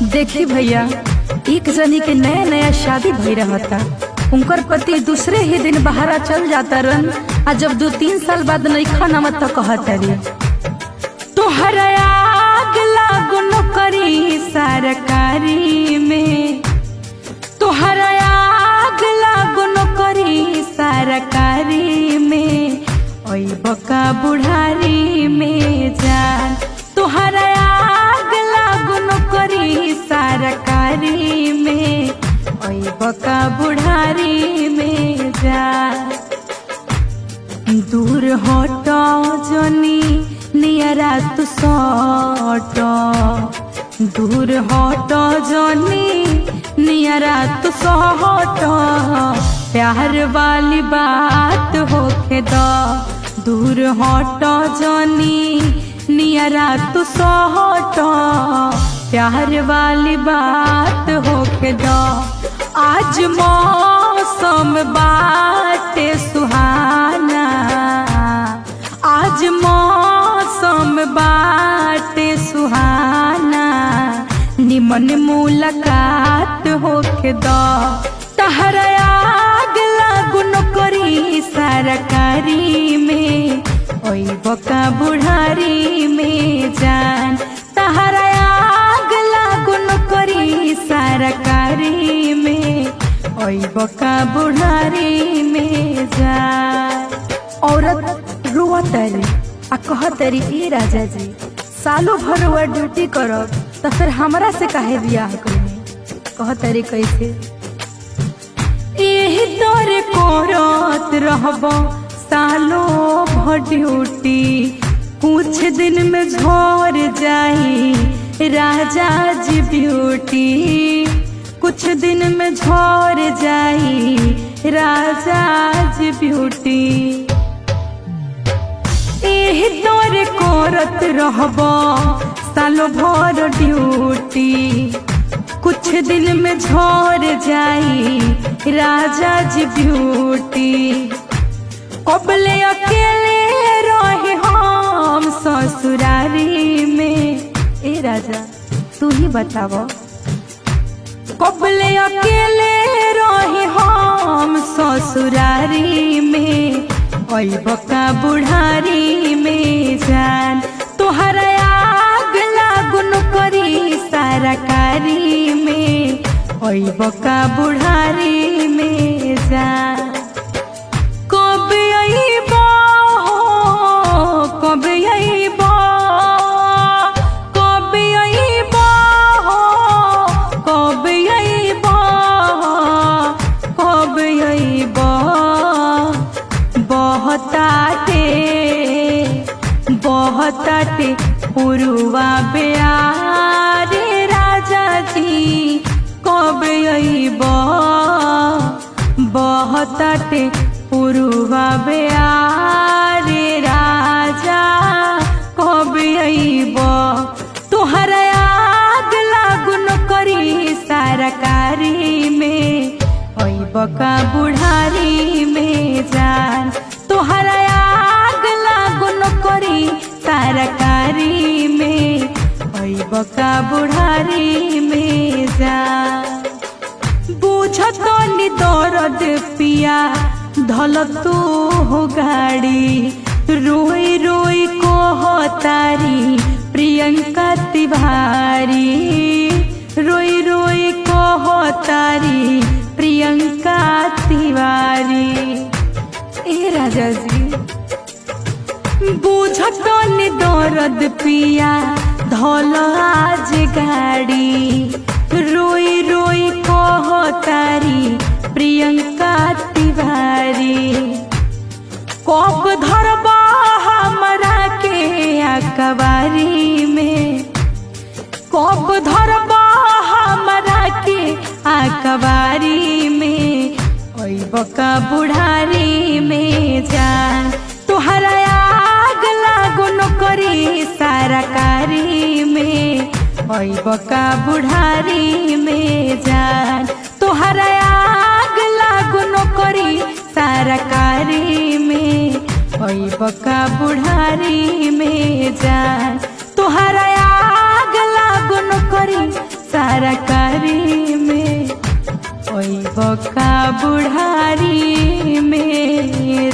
देखी भैया, एक जनी के नया नया शादी भई रहता। उनकर पति दूसरे ही दिन बहरा चल जाता रन। आ जब 2-3 साल बाद नईखा नमत तो कहता रे तोहरा आग लागो नौकरी सरकारी में, तोहरा आग लागो नौकरी सरकारी में, ओई बका बुढ़ारी में जान। तोहरा आग लागो नौकरी सरकारी में, ओई बका बुढ़ारी में जान। दूर हटो जनी नियरा तू सटो, दूर हटो जनी नियरा तू सटो, प्यार वाली बात होके दो। दूर हटो जनी नियरा तू सटो, प्यार वाली बात होके दो। आज मौसम बाटे सुहाना, आज मौसम बाटे सुहाना, निमन मुलाकात होके दो। तहरा आग लागो नौकरी सरकारी में, ओई बका बुढ़ारी में जान। तहरा आग लागो नौकरी सरकारी में, ओई बका बुढ़ारी में जान। औरत रुआ तरी आ कह तरी ए राजा जी, सालों भर हुआ ड्यूटी करब तो फिर हमरा से काहे बियाह करी। कह तरी कैसे एही तोरे करत रहबो सालों भर ड्यूटी, कुछ दिन में झड़ जाई राजा जी ब्यूटी, कुछ दिन में झड़ जाई राजा जी ब्यूटी। एही तोरे करत रहबो सालों भर ड्यूटी, कुछ दिन में झड़ जाई राजा जी ब्यूटी। कबले अकेले रहे हम ससुरारी में, ए राजा तू ही बतावो। कबले अकेले रहे हम ससुरारी में, ओई बका बुढ़ारी में जान। तोहरा आग लागो नौकरी सरकारी में, ओई बका बुढ़ारी में जान। कब अइबो कब अइबो, कब अइबो कब अइबो, कब अइबो, बहताटे बहताटे पुरुवा बेयार राजा जी, कब अइबो, बहताटे पुरुवा बेयार राजा, कब अइबो। तोहरा आग लागो नौकरी सरकारी में, ओई बका बुढ़ारी में जान। तोहरा आग लागो नौकरी सरकारी में, ओई बका बुढ़ारी में जान। बुझतो नि दर्द पिया धल तू हो गाड़ी, रोई रोई कहतारी प्रियंका तिवारी, रोई रोई कहतारी प्रियंका तिवारी। ए राजा जी बुझतो नि दर्द पिया धल आज गाड़ी, रोई रोई कहतारी प्रियंका तिवारी। कब धरबा हमरा के अकबारी में, कब धरबा हमरा के अकबारी में, ओई बका बुढ़ारी में जान। तोहरा आग लागो नौकरी सरकारी में, ओई बका बुढ़ारी में जान। तोहरा आग लागो नौकरी सरकारी में, ओई बका बुढ़ारी में जान। तोहरा आग लागो नौकरी तरकारी में ओई बका बुढ़ारी में